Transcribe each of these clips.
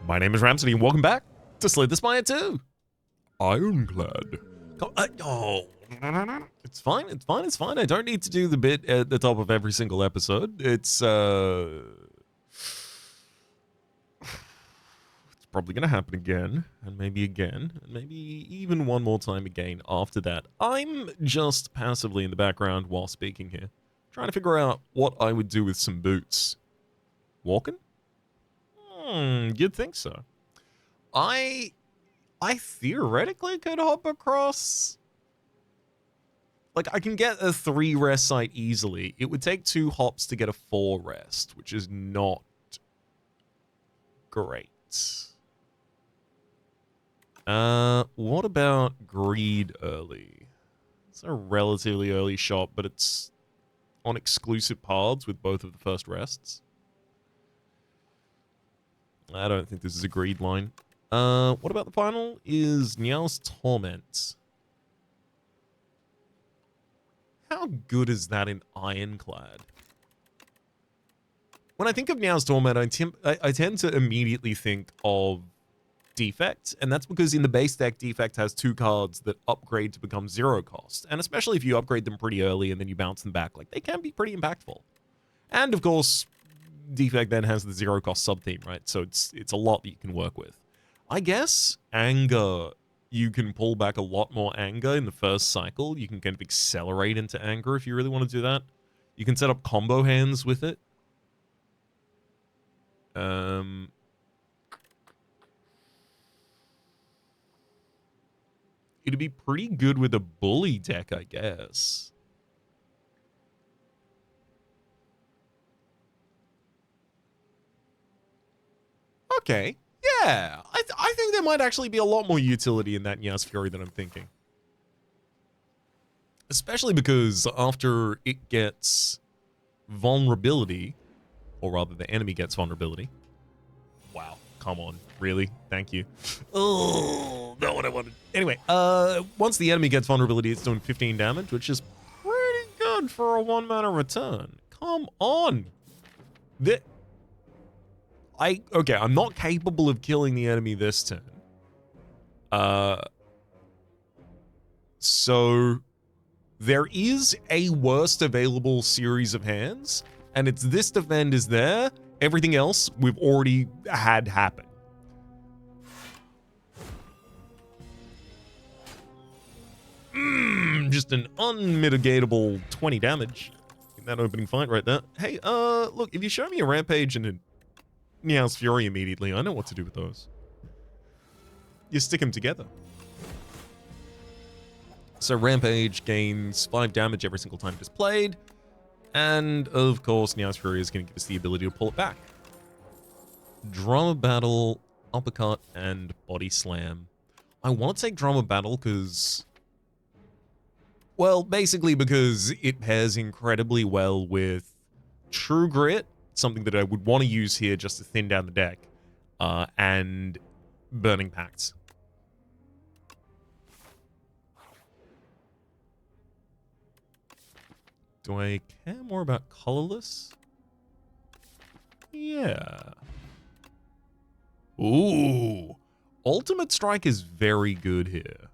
My name is Rhapsody, and welcome back to Slay the Spire 2. Ironclad. Oh, it's fine, it's fine, it's fine. I don't need to do the bit at the top of every single episode. It's probably gonna happen again, and maybe even one more time again after that. I'm just passively in the background while speaking here, trying to figure out what I would do with some boots. Walking? You'd think so. I theoretically could hop across. Like, I can get a 3 rest site easily. It would take 2 hops to get a 4 rest, which is not great. What about Greed early? It's a relatively early shot, but it's on exclusive paths with both of the first rests. I don't think this is a Greed line. What about the final? Is Niao's Torment. How good is that in Ironclad? When I think of Niao's Torment, I tend to immediately think of Defect, and that's because in the base deck, Defect has 2 cards that upgrade to become 0 cost, and especially if you upgrade them pretty early and then you bounce them back, like, they can be pretty impactful. And, of course, Defect then has the 0 cost sub-theme, right? So it's a lot that you can work with. I guess Anger, you can pull back a lot more Anger in the first cycle. You can kind of accelerate into Anger if you really want to do that. You can set up combo hands with it. It'd be pretty good with a bully deck, I guess. Okay, yeah. I think there might actually be a lot more utility in that Nia's Fury than I'm thinking. Especially because after it gets vulnerability, or rather the enemy gets vulnerability. Wow, come on, really? Thank you. Oh, not what I wanted. Anyway, once the enemy gets vulnerability, it's doing 15 damage, which is pretty good for a 1-mana return. Come on. Okay, I'm not capable of killing the enemy this turn. So there is a worst available series of hands, and it's this defend is there. Everything else we've already had happen. Just an unmitigatable 20 damage in that opening fight right there. Hey, look, if you show me a Rampage and a Niao's Fury immediately, I know what to do with those. You stick them together. So Rampage gains 5 damage every single time it is played. And, of course, Niao's Fury is going to give us the ability to pull it back. Drama Battle, Uppercut, and Body Slam. I want to take Drama Battle because... well, basically because it pairs incredibly well with True Grit, something that I would want to use here just to thin down the deck, and Burning Pacts. Do I care more about colorless? Yeah. Ooh. Ultimate Strike is very good here.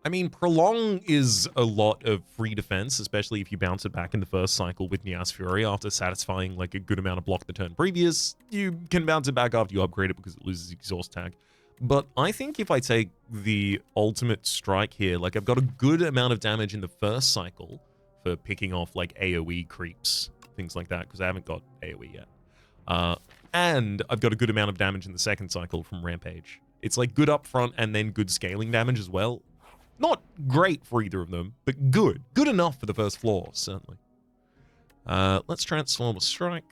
I mean, Prolong is a lot of free defense, especially if you bounce it back in the first cycle with Nia's Fury after satisfying like a good amount of block the turn previous. You can bounce it back after you upgrade it because it loses exhaust tag. But I think if I take the Ultimate Strike here, like I've got a good amount of damage in the first cycle for picking off like AoE creeps, things like that, because I haven't got AoE yet. And I've got a good amount of damage in the second cycle from Rampage. It's like good up front and then good scaling damage as well. Not great for either of them, but good. Good enough for the first floor, certainly. Let's transform a strike.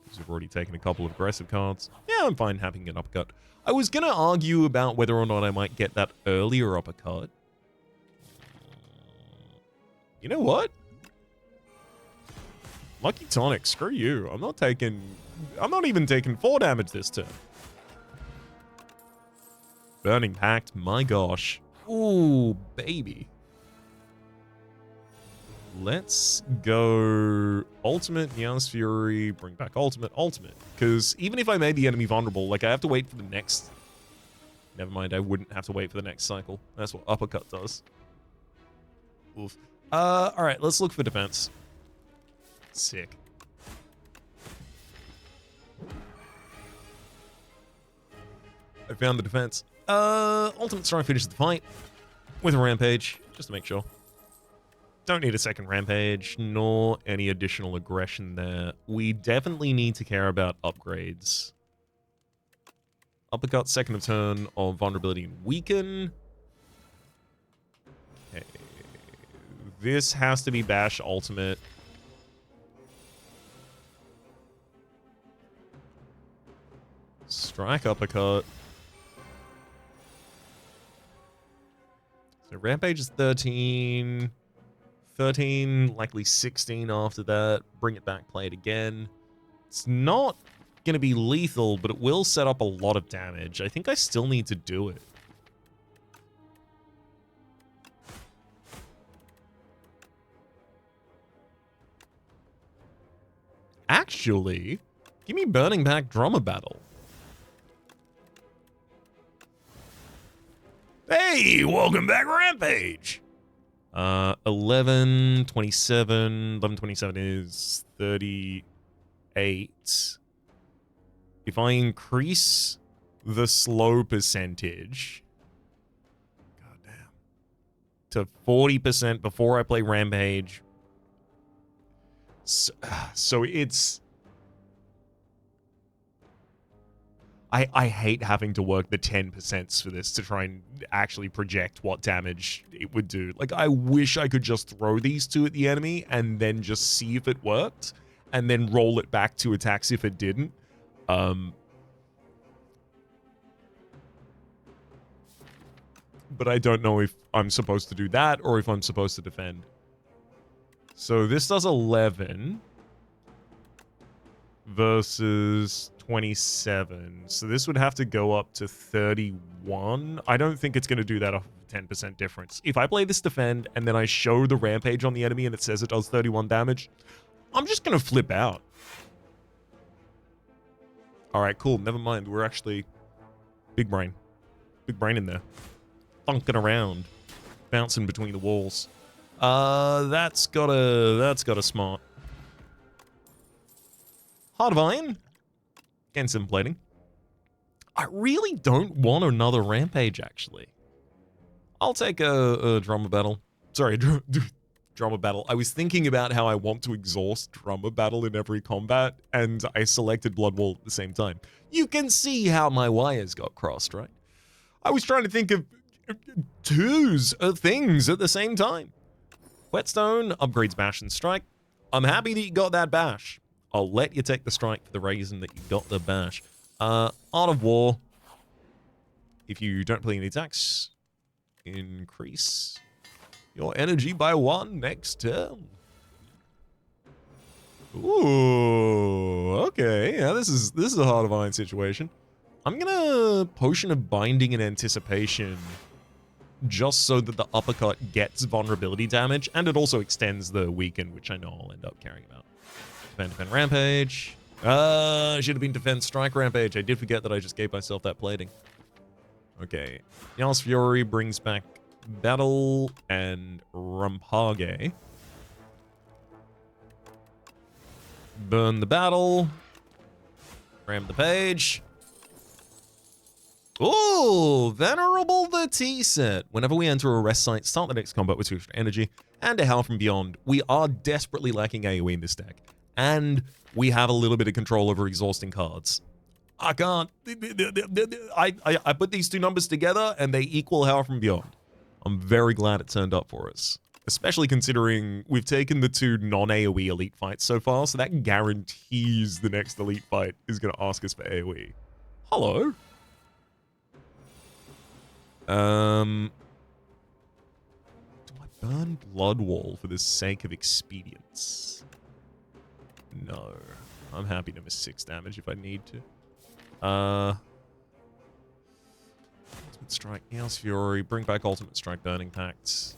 Because we've already taken a couple of aggressive cards. Yeah, I'm fine having an uppercut. I was going to argue about whether or not I might get that earlier uppercut. You know what? Lucky Tonic, screw you. I'm not even taking 4 damage this turn. Burning Pact, my gosh. Ooh, baby. Let's go ultimate, Meow's Fury, bring back ultimate. Because even if I made the enemy vulnerable, like I have to wait for the next... Never mind, I wouldn't have to wait for the next cycle. That's what uppercut does. Oof. Alright, let's look for defense. Sick. I found the defense. Ultimate Strike finishes the fight with a rampage, just to make sure. Don't need a second rampage, nor any additional aggression there. We definitely need to care about upgrades. Uppercut, second of turn of vulnerability and weaken. Okay. This has to be bash ultimate. Strike uppercut. So rampage is 13. 13, likely 16 after that. Bring it back, play it again. It's not going to be lethal, but it will set up a lot of damage. I think I still need to do it. Actually, give me Burning Back Drummer Battle. Hey, welcome back, Rampage! 11, 27, 11, 27 is 38. If I increase the slow percentage, goddamn, to 40% before I play Rampage, so it's... I hate having to work the 10% for this to try and actually project what damage it would do. Like, I wish I could just throw these two at the enemy and then just see if it worked, and then roll it back to attacks if it didn't. But I don't know if I'm supposed to do that or if I'm supposed to defend. So this does 11 versus 27. So this would have to go up to 31. I don't think it's going to do that off of a 10% difference. If I play this defend and then I show the rampage on the enemy and it says it does 31 damage, I'm just going to flip out. All right, cool. Never mind. We're actually big brain. Big brain in there. Thunking around. Bouncing between the walls. That's got a smart. Heart of Iron. And some plating. I really don't want another rampage, actually. I'll take a drummer battle. Sorry, drummer battle. I was thinking about how I want to exhaust drummer battle in every combat, and I selected Blood Wall at the same time. You can see how my wires got crossed, right? I was trying to think of twos of things at the same time. Whetstone upgrades bash and strike. I'm happy that you got that bash. I'll let you take the strike for the reason that you got the bash. Art of War. If you don't play any attacks, increase your energy by 1 next turn. Ooh, okay. Yeah, this is a Heart of Iron situation. I'm gonna Potion of Binding and Anticipation just so that the uppercut gets vulnerability damage, and it also extends the weaken, which I know I'll end up caring about. Defend Rampage. Should have been Defend Strike Rampage. I did forget that I just gave myself that plating. Okay. Meow's Fury brings back Battle and Rumpage. Burn the battle. Ram the page. Ooh, Venerable the T-set. Whenever we enter a rest site, start the next combat with 2 extra energy and a Howl from Beyond. We are desperately lacking AoE in this deck. And we have a little bit of control over exhausting cards. I can't. I put these two numbers together and they equal Howl from Beyond. I'm very glad it turned up for us. Especially considering we've taken the 2 non-AoE elite fights so far, so that guarantees the next elite fight is going to ask us for AoE. Hello? Do I burn Blood Wall for the sake of expedience? No. I'm happy to miss 6 damage if I need to. Ultimate Strike, Meow's Fury, bring back Ultimate Strike, Burning Pact.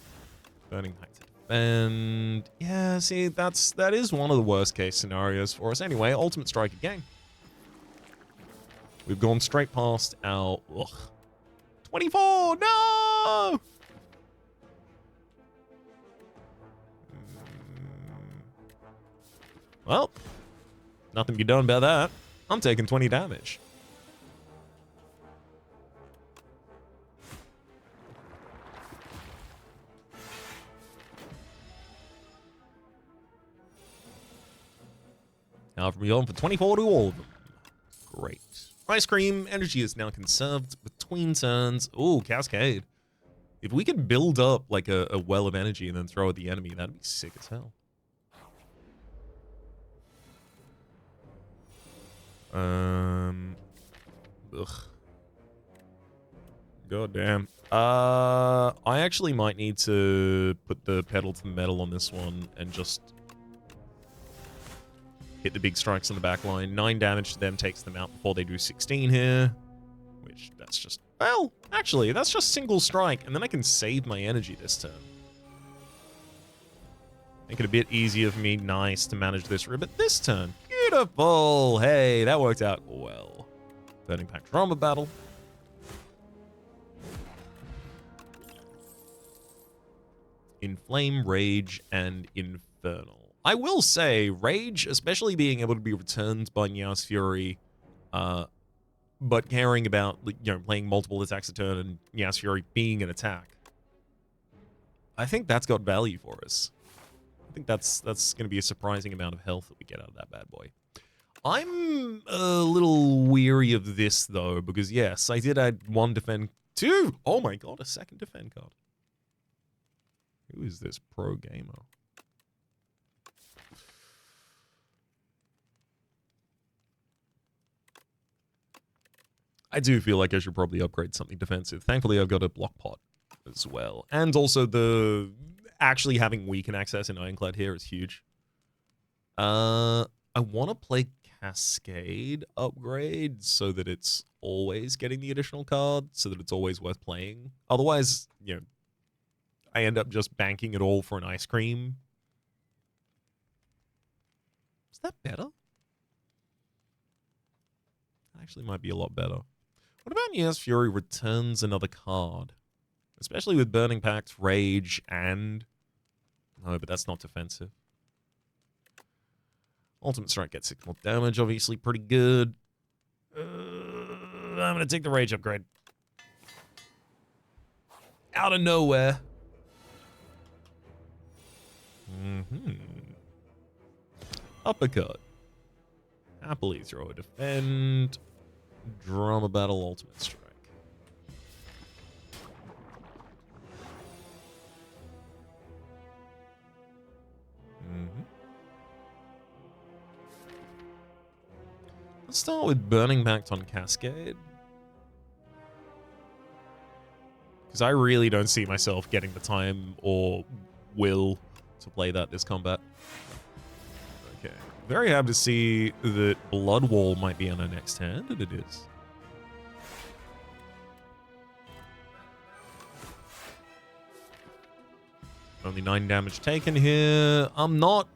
Burning Pact to And yeah, see, that is one of the worst case scenarios for us. Anyway, ultimate strike again. We've gone straight past our 24. No. Well, nothing to be done about that. I'm taking 20 damage. Now from beyond for 24 to all of them. Great. Ice cream energy is now conserved between turns. Ooh, cascade. If we could build up like a well of energy and then throw at the enemy, that'd be sick as hell. Ugh. God damn. I actually might need to put the pedal to the metal on this one and just hit the big strikes on the back line. 9 damage to them takes them out before they do 16 here. Which, that's just... Well, actually, that's just single strike, and then I can save my energy this turn. Make it a bit easier for me, nice, to manage this ribbit this turn. Beautiful! Hey, that worked out well. Burning Pact Drama Battle. Inflame, Rage, and Infernal. I will say, Rage, especially being able to be returned by Nya's Fury, but caring about, playing multiple attacks a turn and Nya's Fury being an attack, I think that's got value for us. I think that's going to be a surprising amount of health that we get out of that bad boy. I'm a little weary of this, though, because, yes, I did add 1 defend... 2! Oh my god, a second defend card. Who is this pro gamer? I do feel like I should probably upgrade something defensive. Thankfully, I've got a block pot as well. And also the actually having weaken access in Ironclad here is huge. I want to play Cascade upgrade so that it's always getting the additional card, so that it's always worth playing. Otherwise, I end up just banking it all for an ice cream. Is that better? Actually might be a lot better. What about Nya's Fury returns another card? Especially with Burning Pact, Rage, and... No, but that's not defensive. Ultimate Strike gets 6 more damage, obviously pretty good. I'm going to take the Rage upgrade. Out of nowhere. Uppercut. Happily throw a defend. Drama Battle, Ultimate Strike. Let's start with Burning Pact on Cascade. Because I really don't see myself getting the time or will to play that this combat. Okay. Very happy to see that Blood Wall might be on our next hand, and it is. Only 9 damage taken here. I'm not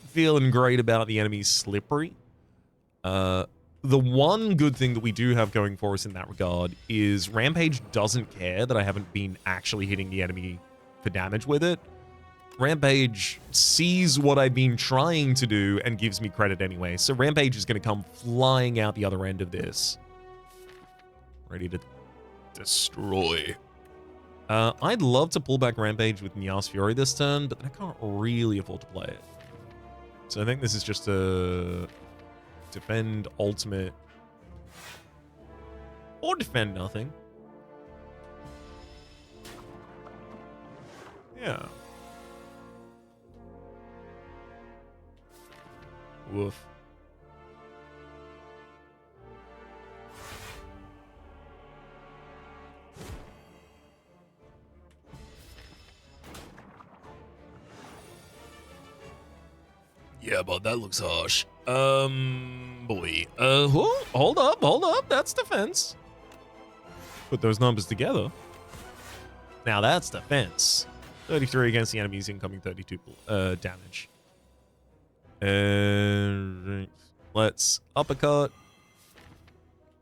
feeling great about the enemy's Slippery. The one good thing that we do have going for us in that regard is Rampage doesn't care that I haven't been actually hitting the enemy for damage with it. Rampage sees what I've been trying to do and gives me credit anyway. So Rampage is going to come flying out the other end of this. Ready to destroy. I'd love to pull back Rampage with Nya's Fury this turn, but I can't really afford to play it. So I think this is just a defend ultimate. Or defend nothing. Yeah. Woof. Yeah, but that looks harsh. Boy. Hold up. That's defense. Put those numbers together. Now that's defense. 33 against the enemy's incoming 32 damage. And let's uppercut.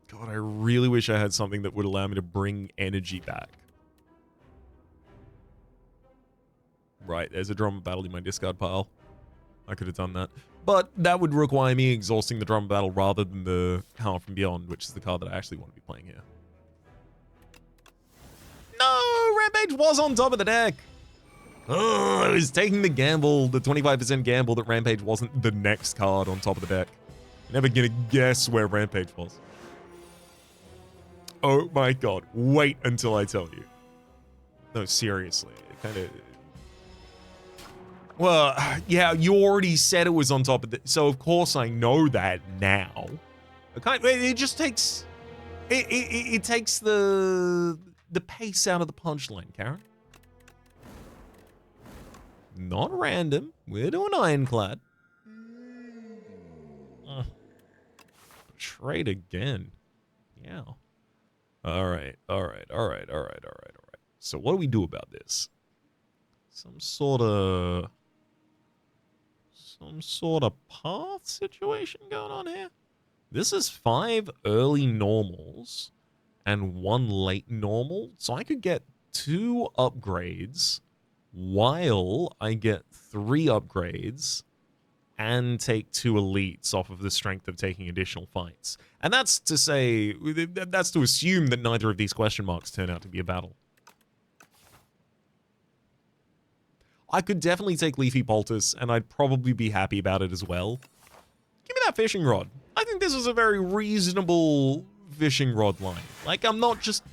God, I really wish I had something that would allow me to bring energy back. Right, there's a drama battle in my discard pile. I could have done that. But that would require me exhausting the drama battle rather than the Power from Beyond, which is the card that I actually want to be playing here. No! Rampage was on top of the deck! Oh, I was taking the gamble, the 25% gamble that Rampage wasn't the next card on top of the deck. Never gonna guess where Rampage was. Oh my god, wait until I tell you. No, seriously, it kind of... Well, yeah, you already said it was on top of the... So, of course, I know that now. It just takes... It takes the pace out of the punchline, Karen. Not random. We're doing Ironclad. Trade again. Yeah. Alright. So, what do we do about this? Some sort of path situation going on here. This is 5 early normals and 1 late normal. So I could get 2 upgrades while I get 3 upgrades and take 2 elites off of the strength of taking additional fights. And that's to say, that's to assume that neither of these question marks turn out to be a battle. I could definitely take Leafy Poultice, and I'd probably be happy about it as well. Give me that fishing rod. I think this is a very reasonable fishing rod line. Like, I'm not just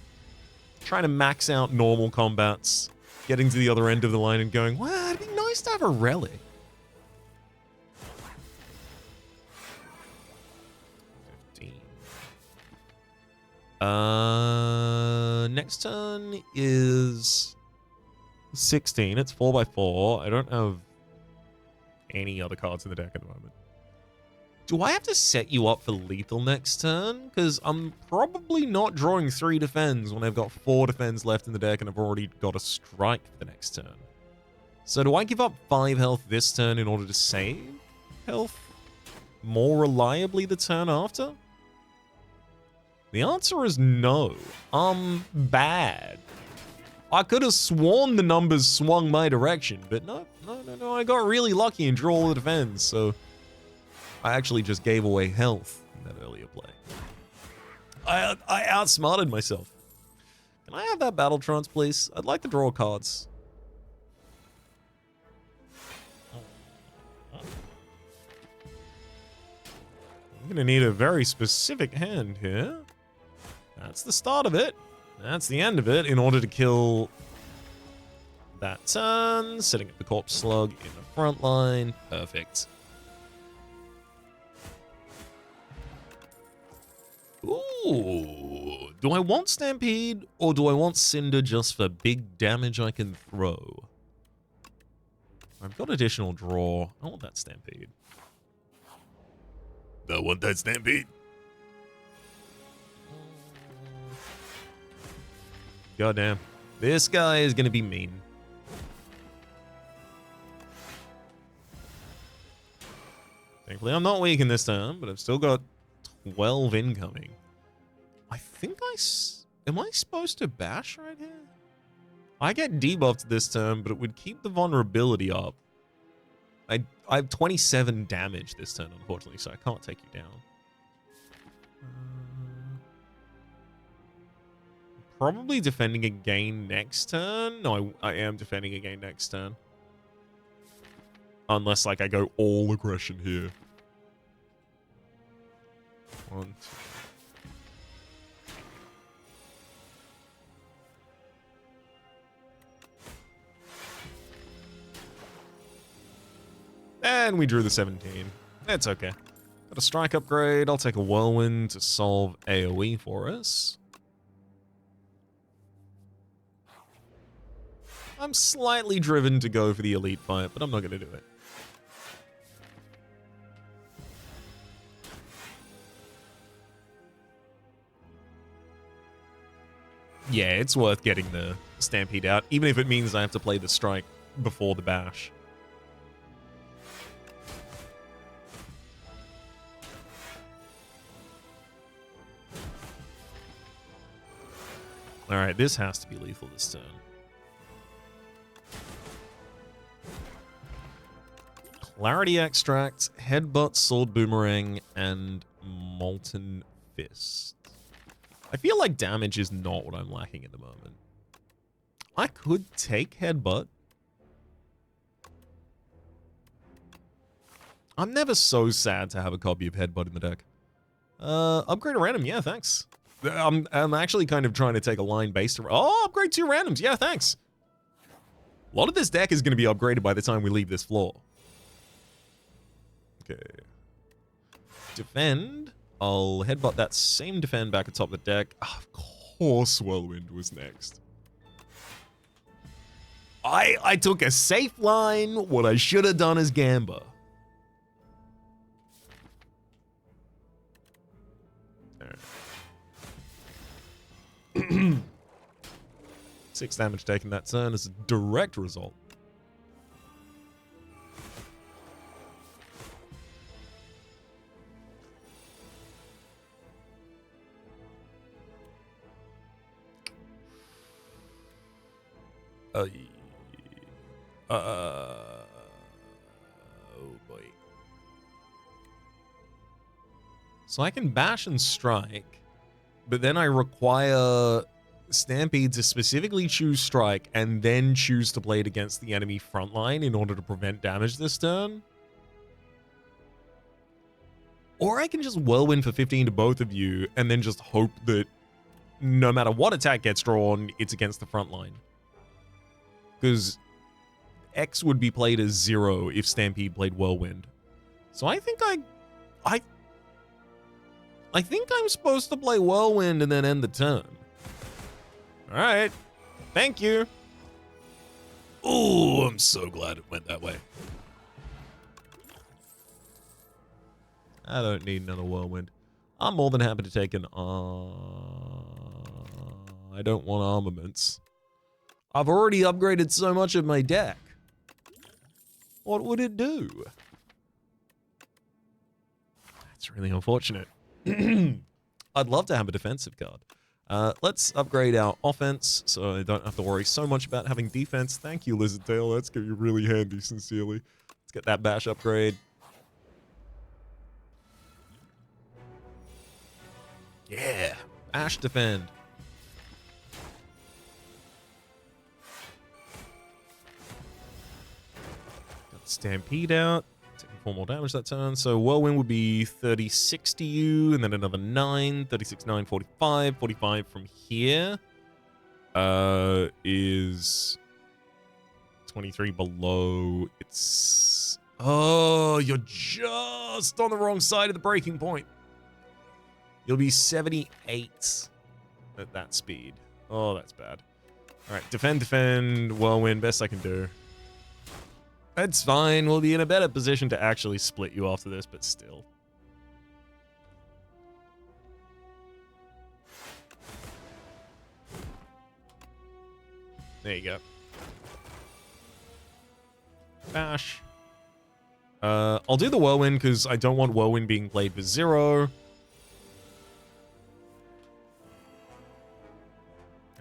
trying to max out normal combats, getting to the other end of the line and going, wow, it'd be nice to have a relic. 15. Next turn is 16. It's 4x4. I don't have any other cards in the deck at the moment. Do I have to set you up for lethal next turn? Because I'm probably not drawing 3 defends when I've got 4 defends left in the deck and I've already got a strike for the next turn. So do I give up 5 health this turn in order to save health more reliably the turn after? The answer is no. I'm bad. I could have sworn the numbers swung my direction, but no. I got really lucky and drew all the defense, so I actually just gave away health in that earlier play. I outsmarted myself. Can I have that battle trance, please? I'd like to draw cards. I'm gonna need a very specific hand here. That's the start of it. That's the end of it in order to kill that turn. Setting up the Corpse Slug in the front line. Perfect. Ooh. Do I want Stampede or do I want Cinder just for big damage I can throw? I've got additional draw. I want that Stampede. I want that Stampede. Goddamn. This guy is going to be mean. Thankfully, I'm not weak in this turn, but I've still got 12 incoming. I think am I supposed to bash right here? I get debuffed this turn, but it would keep the vulnerability up. I have 27 damage this turn, unfortunately, so I can't take you down. Probably defending again next turn. No, I am defending again next turn. Unless, like, I go all aggression here. 1, 2. And we drew the 17. That's okay. Got a strike upgrade. I'll take a Whirlwind to solve AoE for us. I'm slightly driven to go for the elite fight, but I'm not going to do it. Yeah, it's worth getting the Stampede out, even if it means I have to play the strike before the bash. All right, this has to be lethal this turn. Clarity Extract, Headbutt, Sword Boomerang, and Molten Fist. I feel like damage is not what I'm lacking at the moment. I could take Headbutt. I'm never so sad to have a copy of Headbutt in the deck. Upgrade a random, yeah, thanks. I'm actually kind of trying to take a line based around. Oh, upgrade 2 randoms, yeah, thanks. A lot of this deck is going to be upgraded by the time we leave this floor. Okay. Defend. I'll headbutt that same defend back atop the deck. Oh, of course Whirlwind was next. I took a safe line. What I should have done is Gamba. Right. 6 damage taken that turn as a direct result. Oh boy. So I can bash and strike, but then I require Stampede to specifically choose strike and then choose to play it against the enemy front line in order to prevent damage this turn. Or I can just Whirlwind for 15 to both of you and then just hope that no matter what attack gets drawn, it's against the front line. Because X would be played as 0 if Stampede played Whirlwind. So I think I think I'm supposed to play Whirlwind and then end the turn. All right. Thank you. Oh, I'm so glad it went that way. I don't need another Whirlwind. I'm more than happy to take an... I don't want armaments. I've already upgraded so much of my deck. What would it do? That's really unfortunate. I'd love to have a defensive card. Let's upgrade our offense so I don't have to worry so much about having defense. Thank you, Lizardtail. That's going to be really handy, sincerely. Let's get that bash upgrade. Yeah, bash defend. Got Stampede out. Taking 4 more damage that turn. So Whirlwind would be 36 to you, and then another 9. 36, 9, 45. 45 from here is 23 below. It's... Oh, you're just on the wrong side of the breaking point. You'll be 78 at that speed. Oh, that's bad. All right, defend, defend, Whirlwind, best I can do. That's fine. We'll be in a better position to actually split you after this, but still. There you go. Bash. I'll do the Whirlwind because I don't want Whirlwind being played for 0.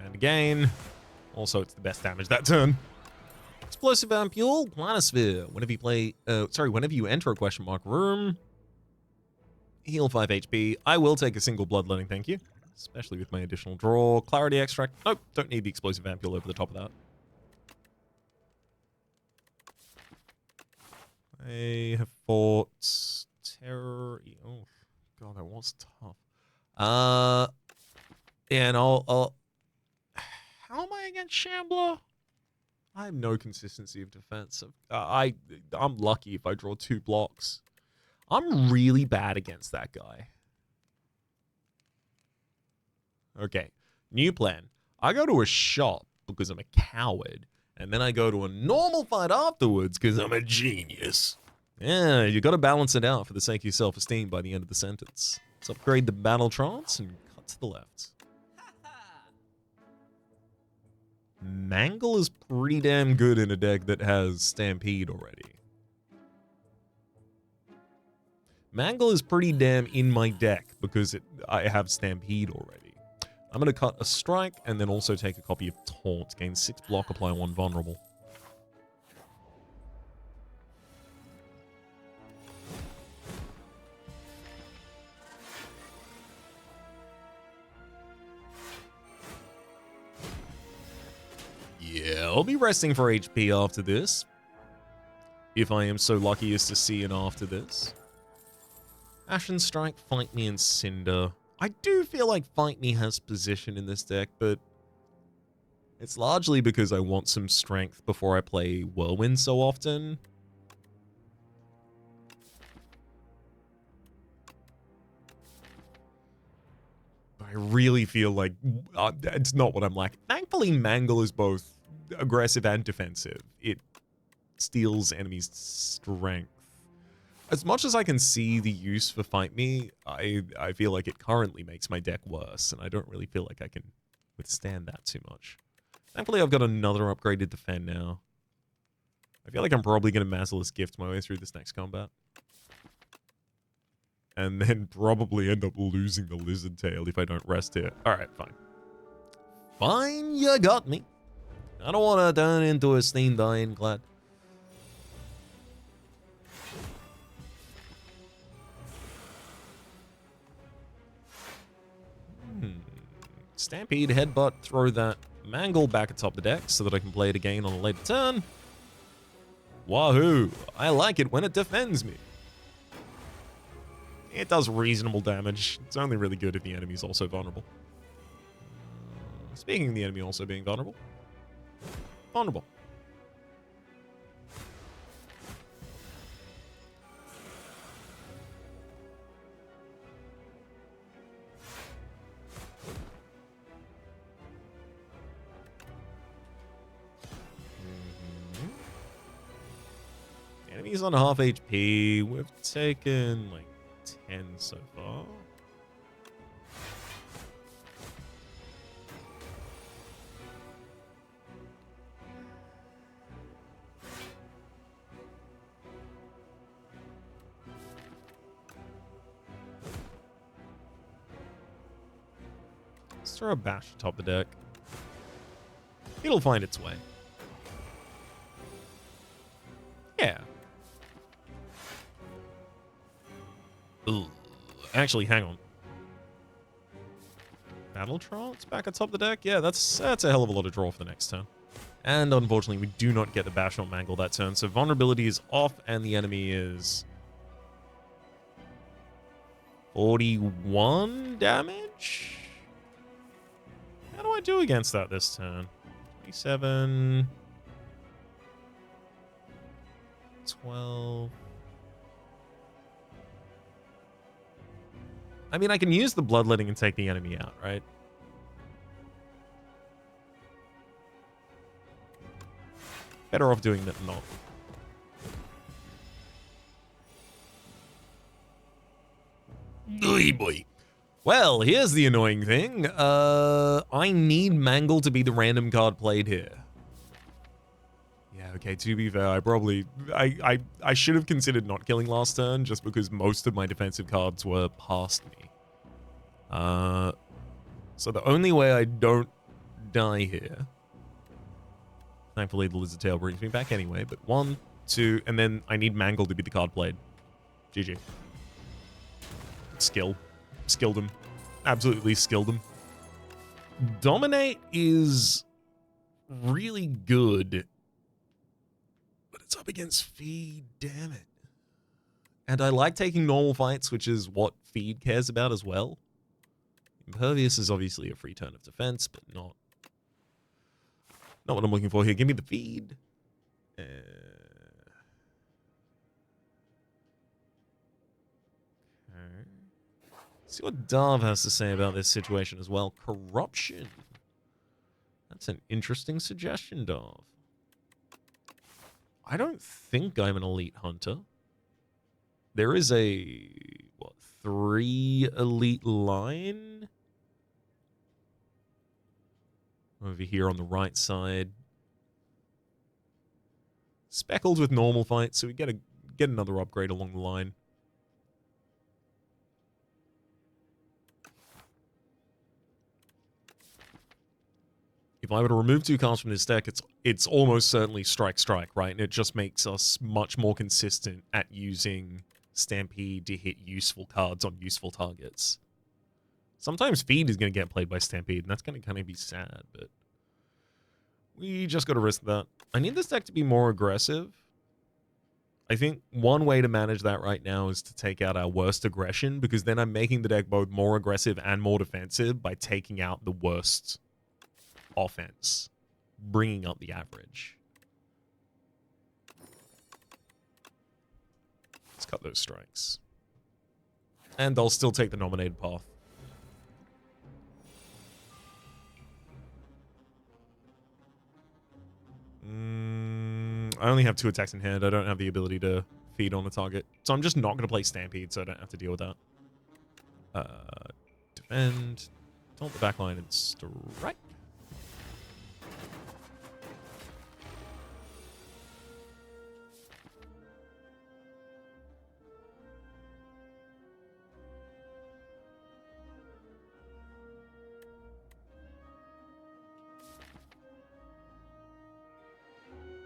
And again, also it's the best damage that turn. Explosive Ampule, Planosphere. Whenever you enter a question mark room, heal 5 HP. I will take a single Bloodletting, thank you. Especially with my additional draw. Clarity Extract. Nope, don't need the Explosive Ampule over the top of that. I have fought Terror. Oh, God, that was tough. And I'll how am I against Shambler? I have no consistency of defense. I'm lucky if I draw 2 blocks. I'm really bad against that guy. Okay, new plan. I go to a shop because I'm a coward, and then I go to a normal fight afterwards because I'm a genius. Yeah, you got to balance it out for the sake of your self-esteem by the end of the sentence. Let's upgrade the Battle Trance and cut to the left. Mangle is pretty damn good in a deck that has Stampede already. Mangle is pretty damn in my deck because I have Stampede already. I'm going to cut a strike and then also take a copy of Taunt. Gain 6 block, apply 1 vulnerable. Yeah, I'll be resting for HP after this. If I am so lucky as to see an after this. Ashen Strike, Fight Me, and Cinder. I do feel like Fight Me has position in this deck, but it's largely because I want some strength before I play Whirlwind so often. I really feel like it's not what I'm lacking. Thankfully, Mangle is both aggressive and defensive. It steals enemies' strength. As much as I can see the use for Fight Me, I feel like it currently makes my deck worse, and I don't really feel like I can withstand that too much. Thankfully, I've got another upgraded Defend now. I feel like I'm probably going to Merciless Gift my way through this next combat. And then probably end up losing the Lizard Tail if I don't rest here. Alright, fine. Fine, you got me. I don't want to turn into a Steam Dying Glad. Stampede, Headbutt, throw that Mangle back atop the deck so that I can play it again on a later turn. Wahoo! I like it when it defends me. It does reasonable damage. It's only really good if the enemy's also vulnerable. Speaking of the enemy also being vulnerable. Vulnerable. Enemy's on half HP. We've taken like 10 so far. Let's throw a bash atop the deck. It'll find its way. Yeah. Ooh. Actually, hang on. Battle Trance back atop the deck? Yeah, that's a hell of a lot of draw for the next turn. And unfortunately, we do not get the bash on Mangle that turn, so vulnerability is off, and the enemy is 41 damage? How do I do against that this turn? 27... 12... I mean, I can use the Bloodletting and take the enemy out, right? Better off doing that than not. Oy boy. Well, here's the annoying thing. I need Mangle to be the random card played here. Yeah, okay, to be fair, I should have considered not killing last turn just because most of my defensive cards were past me. So the only way I don't die here... Thankfully, the Lizard Tail brings me back anyway, but 1, 2, and then I need Mangle to be the card played. GG. Skill. Skilled him. Absolutely skilled him. Dominate is really good, but it's up against Feed, damn it. And I like taking normal fights, which is what Feed cares about as well. Impervious is obviously a free turn of defense, but not what I'm looking for here. Give me the Feed. Okay. See what Darv has to say about this situation as well. Corruption. That's an interesting suggestion, Darv. I don't think I'm an elite hunter. There is a, what, 3 elite line? Over here on the right side. Speckled with normal fight, so we get another upgrade along the line. If I were to remove 2 cards from this deck, it's almost certainly strike, right? And it just makes us much more consistent at using Stampede to hit useful cards on useful targets. Sometimes Feed is going to get played by Stampede, and that's going to kind of be sad, but we just got to risk that. I need this deck to be more aggressive. I think one way to manage that right now is to take out our worst aggression, because then I'm making the deck both more aggressive and more defensive by taking out the worst offense, bringing up the average. Let's cut those strikes. And I'll still take the nominated path. I only have 2 attacks in hand. I don't have the ability to feed on the target. So I'm just not going to play Stampede, so I don't have to deal with that. Defend. Taunt the backline and strike.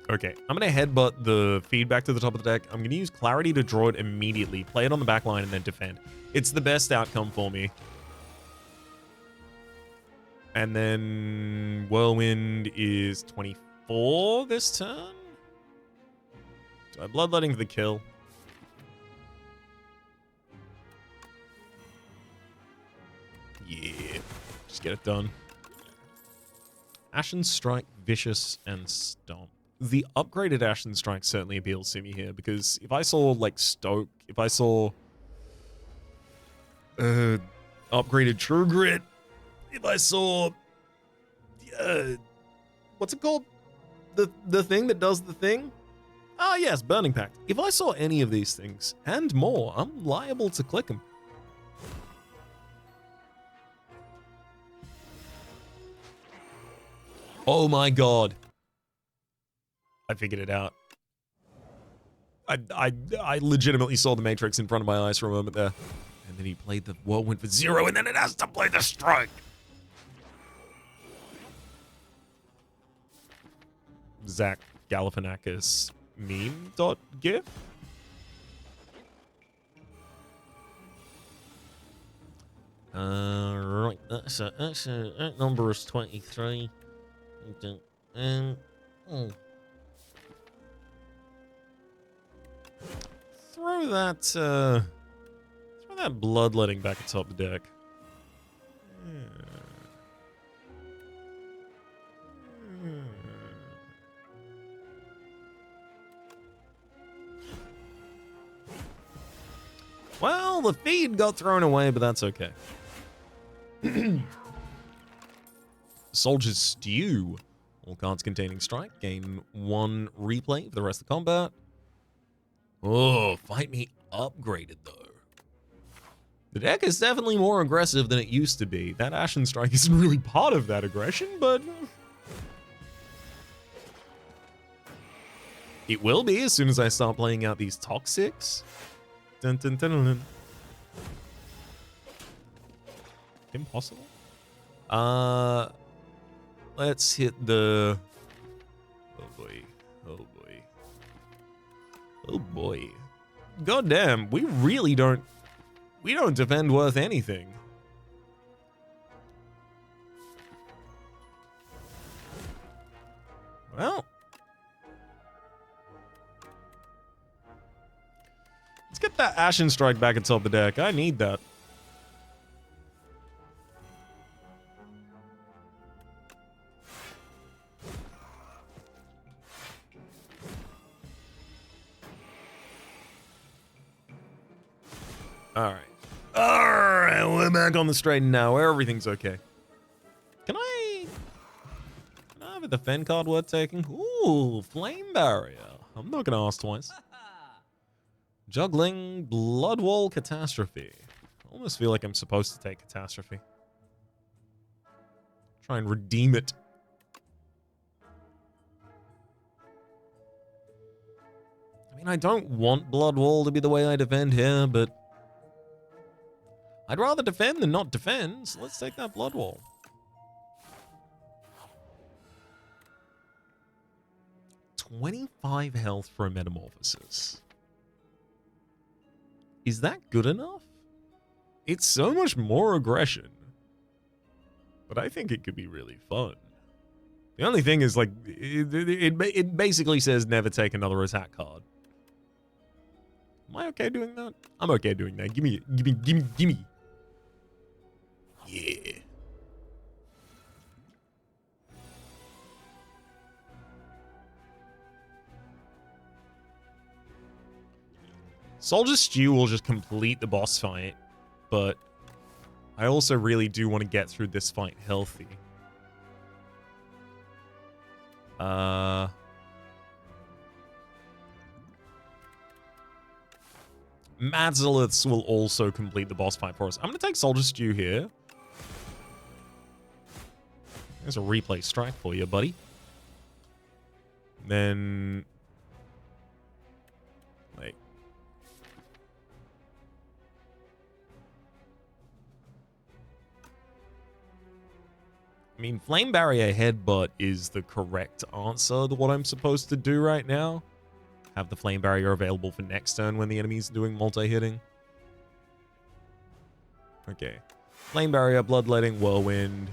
Okay, I'm going to headbutt the feedback to the top of the deck. I'm going to use Clarity to draw it immediately, play it on the back line, and then defend. It's the best outcome for me. And then Whirlwind is 24 this turn? Do I Bloodletting for the kill? Yeah, just get it done. Ashen Strike, Vicious, and Stomp. The upgraded Ashen Strike certainly appeals to me here, because if I saw, like, Stoke, if I saw upgraded True Grit, if I saw, what's it called? The thing that does the thing? Ah, yes, Burning Pact. If I saw any of these things, and more, I'm liable to click them. Oh my god. I figured it out. I legitimately saw the Matrix in front of my eyes for a moment there. And then he played the Whirlwind for 0, and then it has to play the Strike. Zach Galifianakis meme.gif? Right, that number is 23. Throw that Bloodletting back atop the deck. Well, the feed got thrown away, but that's okay. Soldier's Stew. All cards containing strike gain 1 replay for the rest of the combat. Oh, Fight Me upgraded, though. The deck is definitely more aggressive than it used to be. That Ashen Strike isn't really part of that aggression, but it will be as soon as I start playing out these Toxics. Dun, dun, dun, dun, dun. Impossible? Let's hit the... Oh boy. Oh boy. Oh boy. God damn, we really don't... We don't defend worth anything. Well. Let's get that Ashen Strike back atop the deck. I need that. Alright, we're back on the straight and now where everything's okay. Can I have a defend card worth taking? Ooh, Flame Barrier. I'm not gonna ask twice. Juggling, Bloodwall, Catastrophe. I almost feel like I'm supposed to take Catastrophe. Try and redeem it mean, I don't want Blood Wall to be the way I defend here, but I'd rather defend than not defend, so let's take that Blood Wall. 25 health for a Metamorphosis. Is that good enough? It's so much more aggression. But I think it could be really fun. The only thing is, like, it basically says never take another attack card. Am I okay doing that? I'm okay doing that. Gimme. Yeah. Soldier Stew will just complete the boss fight, but I also really do want to get through this fight healthy. Madzaliths will also complete the boss fight for us. I'm going to take Soldier Stew here. There's a replay strike for you, buddy. Then... Like... I mean, Flame Barrier Headbutt is the correct answer to what I'm supposed to do right now. Have the Flame Barrier available for next turn when the enemy's doing multi-hitting. Okay. Flame Barrier, Bloodletting, Whirlwind.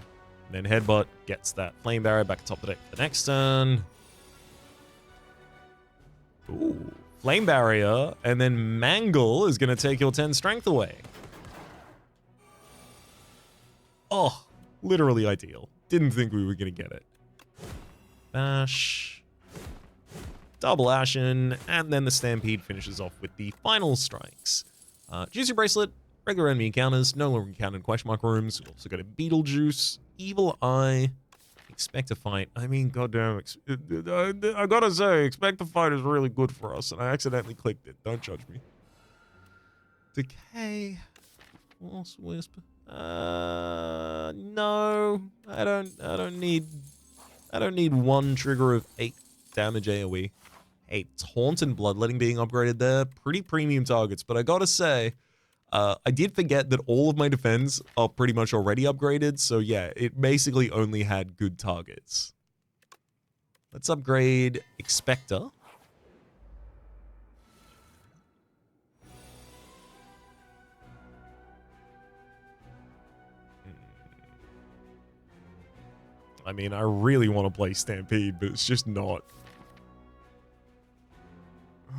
Then Headbutt gets that Flame Barrier back atop the deck for the next turn. Ooh. Flame Barrier, and then Mangle is going to take your 10 strength away. Oh, literally ideal. Didn't think we were going to get it. Bash. Double Ashen, and then the Stampede finishes off with the final strikes. Juicy Bracelet, regular enemy encounters, no longer encountered in question mark rooms. We've also got a Beetlejuice, Evil Eye, Expect a Fight. I mean, goddamn, I gotta say, Expect a Fight is really good for us, and I accidentally clicked it. Don't judge me. Decay, Force Wisp. No, I don't need one trigger of 8 damage AoE. Hey, Taunt and Bloodletting being upgraded there, pretty premium targets, but I gotta say, I did forget that all of my defense are pretty much already upgraded, so yeah, it basically only had good targets. Let's upgrade Expector. I mean, I really want to play Stampede, but it's just not.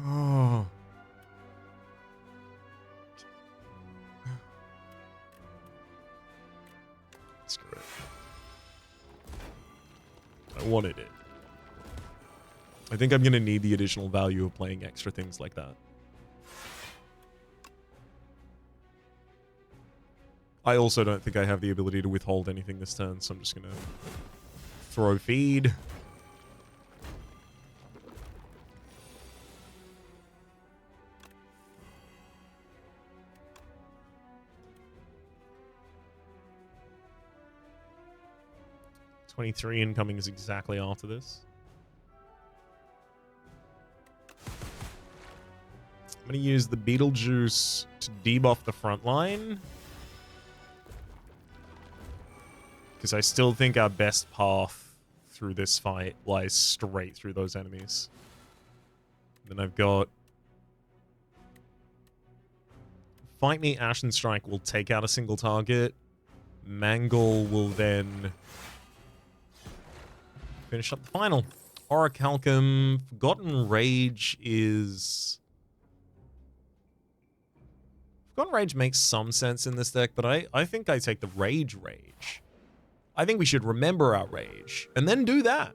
Oh. Screw it. I wanted it. I think I'm going to need the additional value of playing extra things like that. I also don't think I have the ability to withhold anything this turn, so I'm just going to throw feed. $23 incoming is exactly after this. I'm going to use the Beetlejuice to debuff the front line. Because I still think our best path through this fight lies straight through those enemies. Then I've got... Fight Me, Ashen Strike will take out a single target. Mangle will then finish up the final. Orichalcum, Forgotten Rage is... Forgotten Rage makes some sense in this deck, but I think I take the Rage. I think we should remember our rage, and then do that.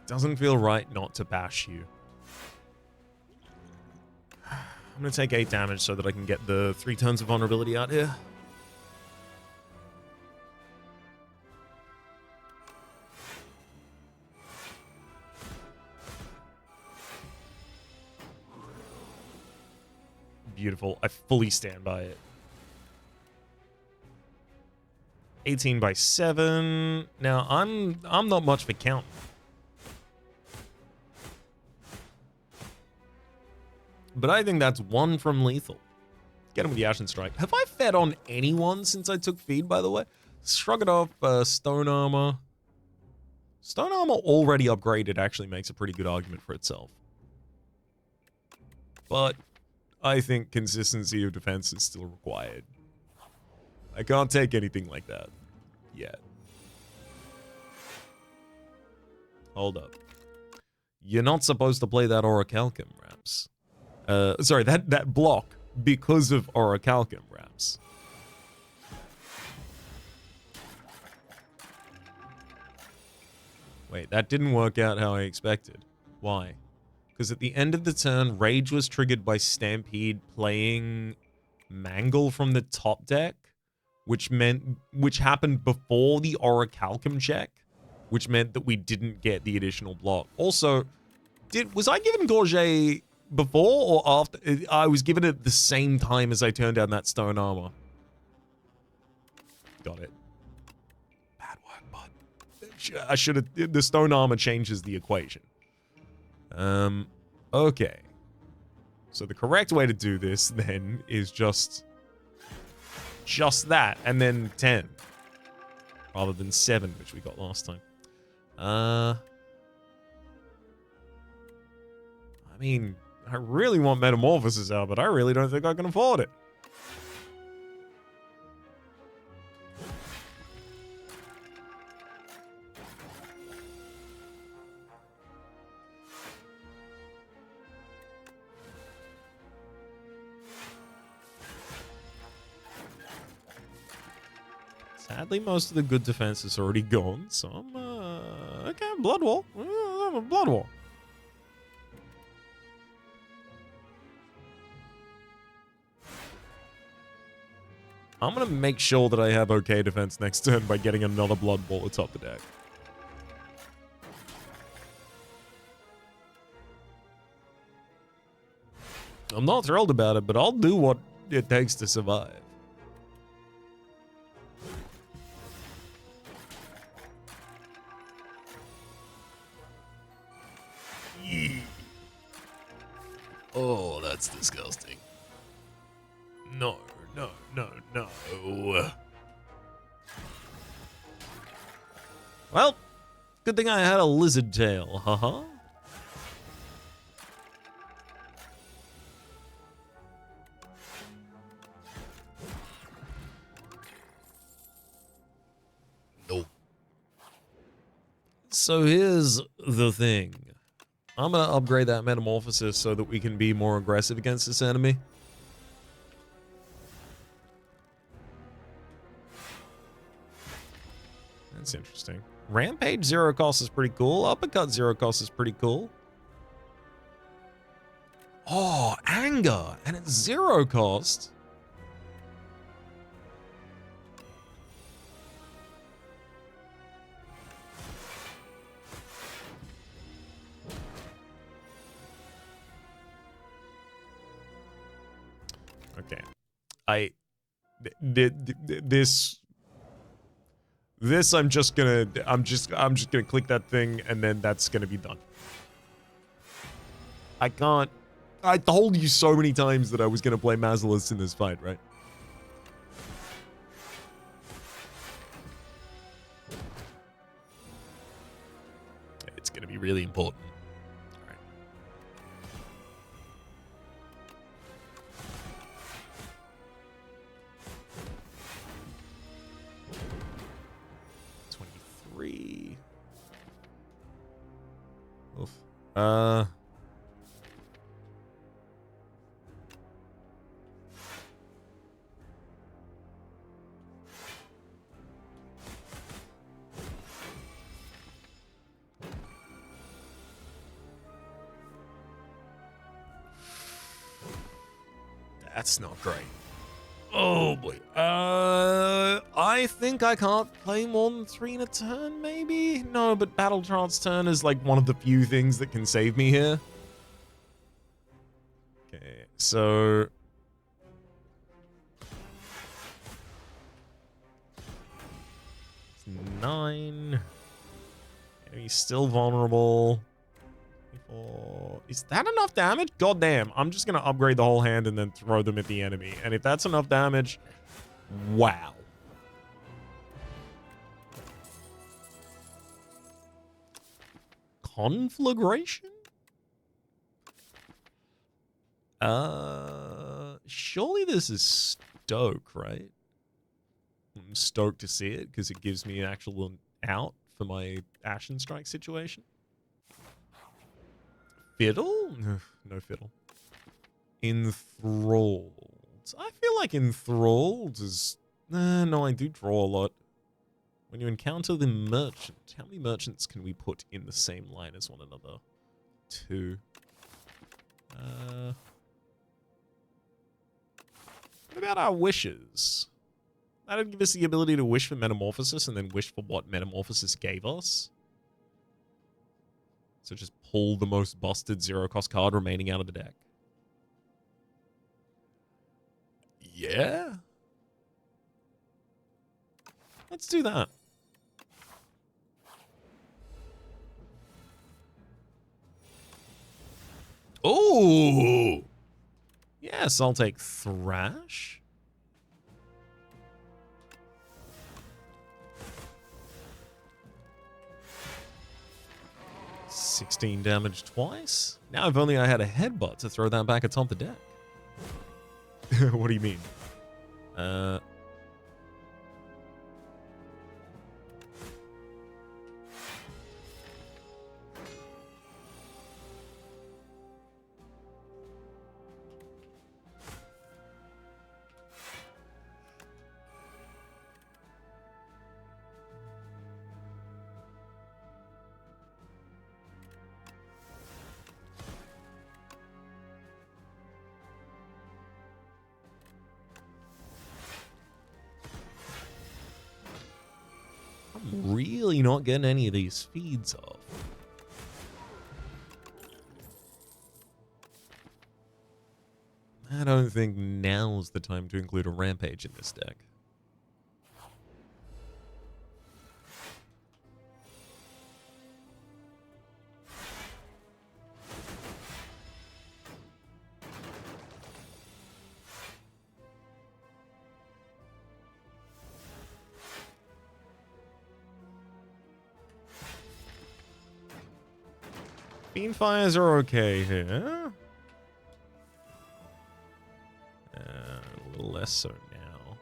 Doesn't feel right not to bash you. I'm going to take 8 damage so that I can get the 3 turns of vulnerability out here. beautiful. I fully stand by it. 18 by 7. Now, I'm not much for counting. But I think that's 1 from lethal. Get him with the Ashen Strike. Have I fed on anyone since I took feed, by the way? Shrug it off, Stone Armor. Stone Armor already upgraded actually makes a pretty good argument for itself. But I think consistency of defense is still required. I can't take anything like that yet. Hold up. You're not supposed to play that Orichalcum, Raps. Sorry, that block because of Orichalcum, Raps. Wait, that didn't work out how I expected. Why? Because at the end of the turn, Rage was triggered by Stampede playing Mangle from the top deck, which happened before the Orichalcum check, which meant that we didn't get the additional block. Also, was I given Gorget before or after? I was given it at the same time as I turned down that Stone Armor. Got it. Bad work, bud. I should have... The Stone Armor changes the equation. Okay. So the correct way to do this, then, is just that, and then 10. Rather than 7, which we got last time. I mean, I really want Metamorphosis out, but I really don't think I can afford it. Sadly, most of the good defense is already gone, so I'm, okay, Blood Wall. Blood Wall. I'm gonna make sure that I have okay defense next turn by getting another Blood Wall atop the deck. I'm not thrilled about it, but I'll do what it takes to survive. Oh, that's disgusting. No, no, no, no. Well, good thing I had a lizard tail, haha. Nope. So here's the thing. I'm going to upgrade that Metamorphosis so that we can be more aggressive against this enemy. That's interesting. Rampage 0 cost is pretty cool. Uppercut 0 cost is pretty cool. Oh, Anger! And it's 0 cost. Okay. This I'm just gonna click that thing and then that's gonna be done. I told you so many times that I was gonna play Mazalis in this fight, right? It's gonna be really important. All right. Oof. That's not great. Oh boy. I think I can't play more than 3 in a turn, maybe? No, but Battle Trance turn is like one of the few things that can save me here. Okay, so 9. He's still vulnerable. 24. Is that enough damage? God damn. I'm just going to upgrade the whole hand and then throw them at the enemy. And if that's enough damage, wow. Conflagration? Surely this is Stoke, right? I'm stoked to see it because it gives me an actual out for my Ashen Strike situation. Fiddle? No fiddle. Enthralled. I feel like Enthralled is... no, I do draw a lot. When you encounter the merchant, how many merchants can we put in the same line as one another? 2. What about our wishes? That'll give us the ability to wish for Metamorphosis and then wish for what Metamorphosis gave us. So just pull the most busted 0-cost card remaining out of the deck. Yeah. Let's do that. Oh! Yes, I'll take Thrash. $16 damage twice. Now if only I had a headbutt to throw that back atop the deck. What do you mean? 'm really not getting any of these feeds off. I don't think now's the time to include a Rampage in this deck. Fiendfires are okay here. A little less so now.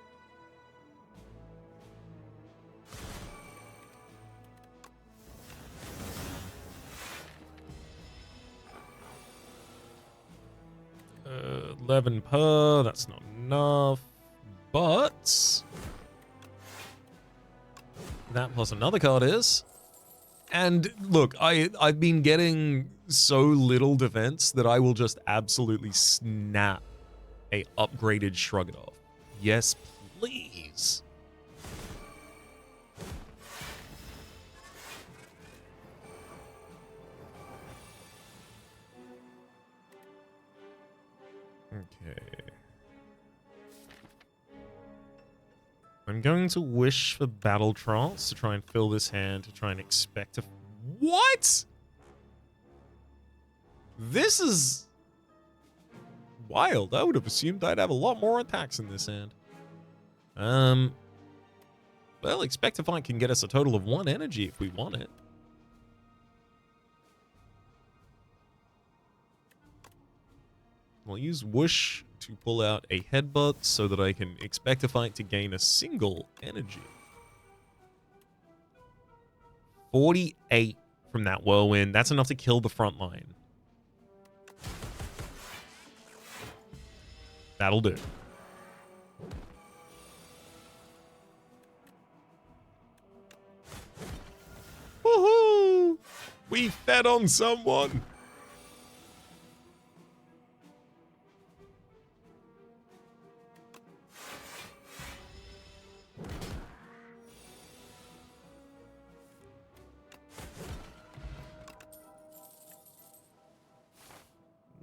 Uh, 11 per, that's not enough. But that plus another card is. And look, I've been getting so little defense that I will just absolutely snap a upgraded Shrug It Off. Yes, please. Okay. I'm going to wish for Battle Trance to try and fill this hand to try and expect a... What? This is wild. I would have assumed I'd have a lot more attacks in this hand. Well, Expectify can get us a total of 1 energy if we want it. I'll use Whoosh to pull out a Headbutt so that I can Expectify to gain a single energy. 48 from that Whirlwind. That's enough to kill the front line. That'll do. Woohoo! We fed on someone!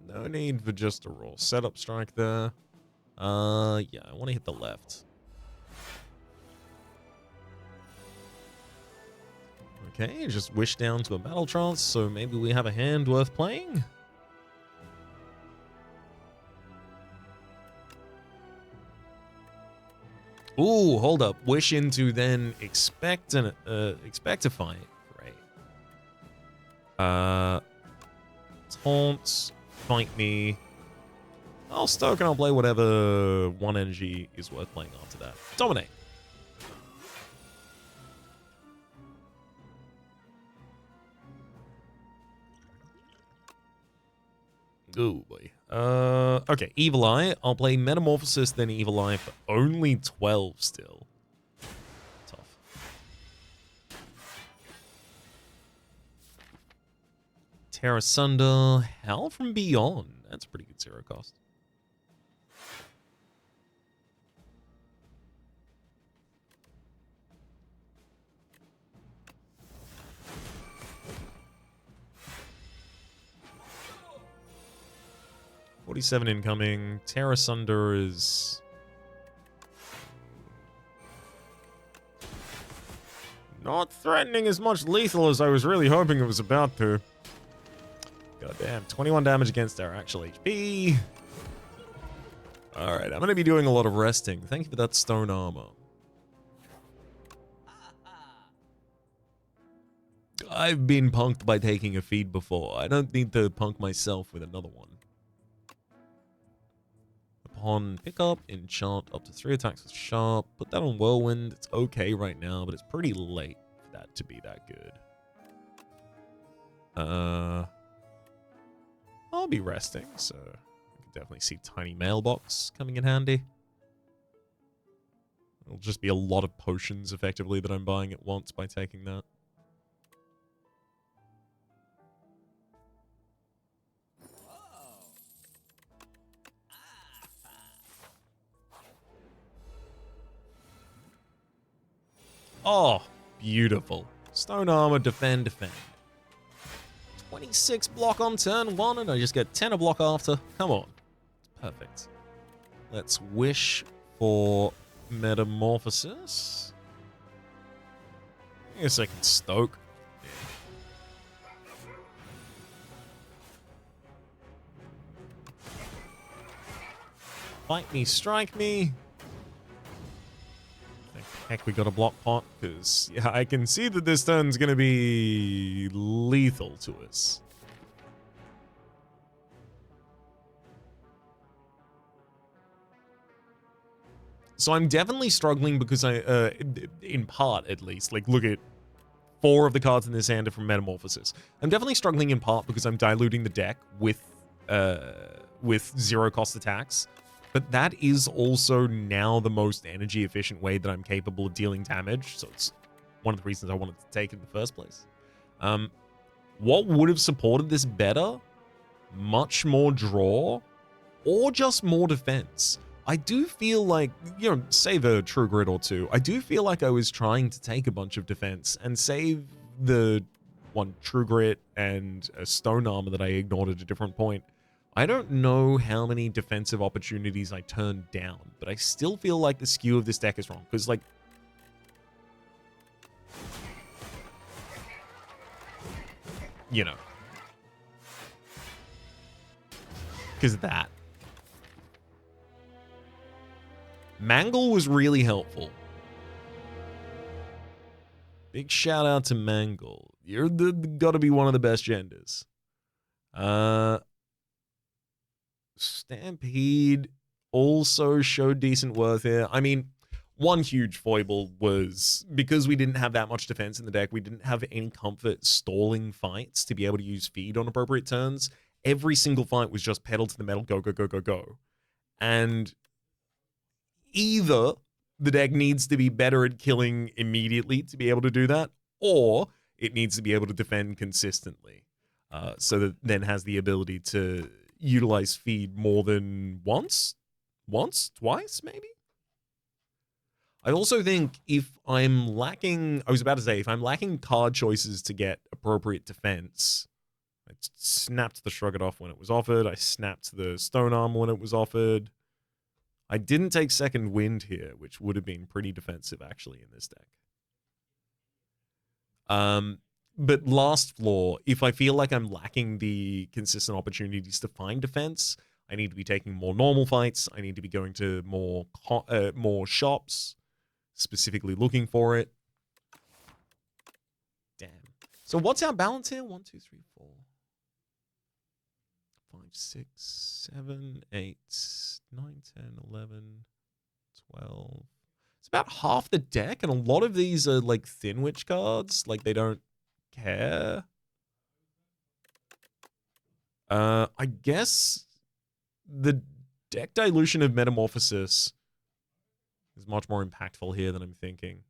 No need for just a raw setup strike there. Yeah, I want to hit the left. Okay, just wish down to a battle trance, so maybe we have a hand worth playing. Ooh, hold up. Wish into then expect a fight. Great. Taunt, fight me. I'll stoke and I'll play whatever one energy is worth playing after that. Dominate. Oh boy. Okay, Evil Eye. I'll play Metamorphosis, then Evil Eye for only 12 still. Tough. Tear Asunder. Howl from Beyond. That's a pretty good zero cost. $47 incoming. Tear Asunder is not threatening as much lethal as I was really hoping it was about to. Goddamn, 21 damage against our actual HP. Alright, I'm going to be doing a lot of resting. Thank you for that stone armor. I've been punked by taking a feed before. I don't need to punk myself with another one. Upon pickup, enchant up to 3 attacks with sharp. Put that on whirlwind. It's okay right now, but it's pretty late for that to be that good. I'll be resting, so I can definitely see tiny mailbox coming in handy. It'll just be a lot of potions, effectively, that I'm buying at once by taking that. Oh, beautiful. Stone armor, defend, defend. 26 block on turn 1, and I just get 10 a block after. Come on. Perfect. Let's wish for Metamorphosis. I guess I can stoke. Fight me, strike me. Heck, we got a block pot, because yeah, I can see that this turn's going to be lethal to us. So I'm definitely struggling because in part at least, like look at 4 of the cards in this hand are from Metamorphosis. I'm definitely struggling in part because I'm diluting the deck with zero cost attacks. But that is also now the most energy efficient way that I'm capable of dealing damage. So it's one of the reasons I wanted to take it in the first place. What would have supported this better? Much more draw or just more defense? I do feel like, you know, save a True Grit or 2. I do feel like I was trying to take a bunch of defense and save the one True Grit and a Stone Armor that I ignored at a different point. I don't know how many defensive opportunities I turned down, but I still feel like the skew of this deck is wrong. Because, like, you know. Because of that. Mangle was really helpful. Big shout out to Mangle. You're gotta be one of the best genders. Stampede also showed decent worth here. I mean, one huge foible was because we didn't have that much defense in the deck, we didn't have any comfort stalling fights to be able to use feed on appropriate turns. Every single fight was just pedal to the metal, go, go, go, go, go. And either the deck needs to be better at killing immediately to be able to do that, or it needs to be able to defend consistently. So that then has the ability to utilize feed more than once, twice, maybe? I also think if I'm lacking, I was about to say, if I'm lacking card choices to get appropriate defense, I snapped the Shrug It Off when it was offered, I snapped the Stone Arm when it was offered. I didn't take Second Wind here, which would have been pretty defensive, actually, in this deck. But last floor, if I feel like I'm lacking the consistent opportunities to find defense, I need to be taking more normal fights. I need to be going to more shops, specifically looking for it. Damn. So what's our balance here? 1, 2, 3, 4, 5, 6, 7, 8, 9, 10, 11, 12. It's about half the deck, and a lot of these are like Thin Witch cards. Like, they don't care. I guess the deck dilution of Metamorphosis is much more impactful here than I'm thinking.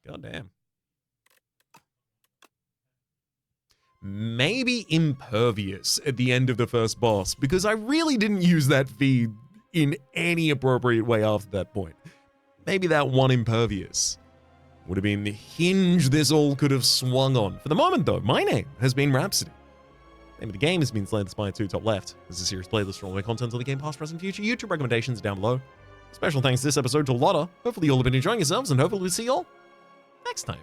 God damn. Maybe Impervious at the end of the first boss, because I really didn't use that feed in any appropriate way after that point. Maybe that one Impervious would have been the hinge this all could have swung on. For the moment, though, my name has been Rhapsody. The name of the game has been Slay the Spire 2 top left. This is a series playlist for all my content on the game past, present, future. YouTube recommendations are down below. Special thanks this episode to Lotta. Hopefully you all have been enjoying yourselves, and hopefully we'll see you all next time.